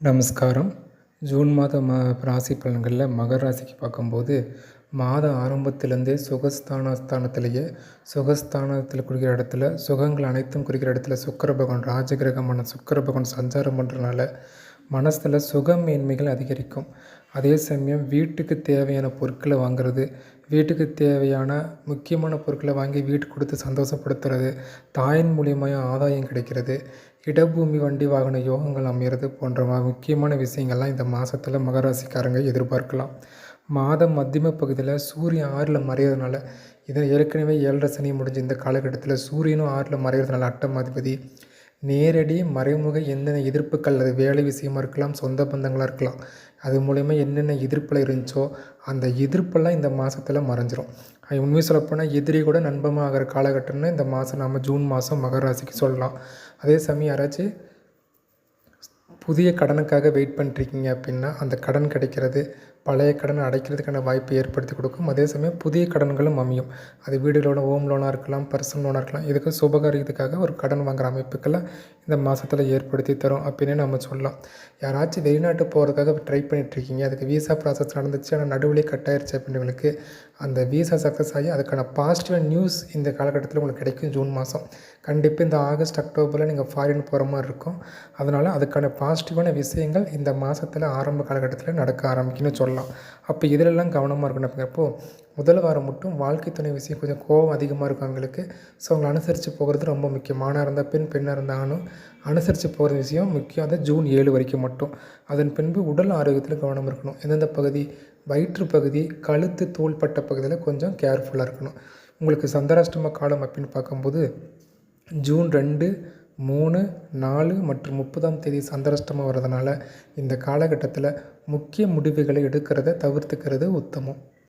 நமஸ்காரம். ஜூன் மாதம் ராசி பலன்களில் மகர ராசிக்கு பார்க்கும்போது மாத ஆரம்பத்திலேருந்தே சுகஸ்தானத்தில் குறிக்கிற இடத்துல சுகங்கள் அனைத்தும் குறிக்கிற இடத்துல சுக்கிர பகவான் ராஜகிரகமான சுக்கிர பகவான் சஞ்சாரம் பண்ணுறதுனால மனசில் சுகமேன்மைகள் அதிகரிக்கும். அதே சமயம் வீட்டுக்கு தேவையான பொருட்களை வாங்குறது, வீட்டுக்கு தேவையான முக்கியமான பொருட்களை வாங்கி வீட்டுக்கு கொடுத்து சந்தோஷப்படுத்துறது, தாயின் மூலியமாக ஆதாயம் கிடைக்கிறது, இடபூமி வண்டி வாகன யோகங்கள் அமையிறது போன்ற முக்கியமான விஷயங்கள்லாம் இந்த மாதத்தில் மகராசிக்காரங்க எதிர்பார்க்கலாம். மாதம் மத்தியம பகுதியில் சூரியன் 6ல் மறையிறதுனால, இதை ஏற்கனவே 7.5 சனி முடிஞ்ச இந்த காலகட்டத்தில் சூரியனும் 6ல் மறையிறதுனால அட்டமாதிபதி நேரடி மறைமுக என்னென்ன எதிர்ப்புகள், அது வேலை விஷயமா இருக்கலாம், சொந்த பந்தங்களாக இருக்கலாம், அது மூலயமா என்னென்ன எதிர்ப்பில் இருந்துச்சோ அந்த எதிர்ப்பெல்லாம் இந்த மாதத்தில் மறைஞ்சிரும். உண்மையை சொல்லப்போனால் எதிரி கூட நண்பமாக ஆகிற காலகட்டம்னு இந்த மாதம் நம்ம ஜூன் மாதம் மகர ராசிக்கு சொல்லலாம். அதே சமயம் யாராச்சும் புதிய கடனுக்காக வெயிட் பண்ணிருக்கீங்க அப்படின்னா அந்த கடன் கிடைக்கிறது, பழைய கடனை அடைக்கிறதுக்கான வாய்ப்பை ஏற்படுத்தி கொடுக்கும். அதே சமயம் புதிய கடன்களும் அமையும். அது வீடு லோனு, ஹோம் லோனாக இருக்கலாம், பர்சனல் லோனாக இருக்கலாம். இதுக்கு சுபகாரியத்துக்காக ஒரு கடன் வாங்குகிற அமைப்புக்கெல்லாம் இந்த மாதத்தில் ஏற்படுத்தி தரும் அப்படின்னு நம்ம சொல்லலாம். யாராச்சும் வெளிநாட்டு போகிறதுக்காக ட்ரை பண்ணிகிட்ருக்கீங்க, அதுக்கு வீசா ப்ராசஸ் நடந்துச்சு ஆனால் நடுவுலேயே கட் ஆயிடுச்சு அப்படின்றவங்களுக்கு அந்த வீசா சக்ஸஸ் ஆகி அதுக்கான பாசிட்டிவான நியூஸ் இந்த காலகட்டத்தில் உங்களுக்கு கிடைக்கும். ஜூன் மாதம் கண்டிப்பாக இந்த ஆகஸ்ட் அக்டோபரில் நீங்கள் ஃபாரின் போகிற மாதிரி இருக்கும். அதனால் அதுக்கான பாசிட்டிவான விஷயங்கள் இந்த மாதத்தில் ஆரம்ப காலகட்டத்தில் நடக்க ஆரம்பிக்குன்னு சொல்லலாம். அப்போ இதிலெல்லாம் கவனமாக இருக்கணும். அப்படிங்கிறப்போ முதல் வாரம் மட்டும் வாழ்க்கை துணை விஷயம் கொஞ்சம் கோபம் அதிகமாக இருக்கும் அவங்களுக்கு. ஸோ அவங்களை அனுசரித்து போகிறது ரொம்ப முக்கியம். ஆணாக இருந்தால் பெண், பெண்ணாக இருந்தால் ஆணும் அனுசரித்து போகிற விஷயம் முக்கியம். அது ஜூன் 7 வரைக்கும் மட்டும். அதன் பின்பு உடல் ஆரோக்கியத்தில் கவனம் இருக்கணும். எந்தெந்த பகுதி, வயிற்று பகுதி, கழுத்து, தோள்பட்ட பகுதியில் கொஞ்சம் கேர்ஃபுல்லாக இருக்கணும். உங்களுக்கு சந்திராஷ்டம காலம் அப்படின்னு பார்க்கும்போது ஜூன் 2, 3, 4 மற்றும் 30ஆம் தேதி சந்திராஷ்டமம் வர்றதுனால இந்த காலகட்டத்தில் முக்கிய முடிவுகளை எடுக்கிறத தவிர்த்துக்கிறது உத்தமம்.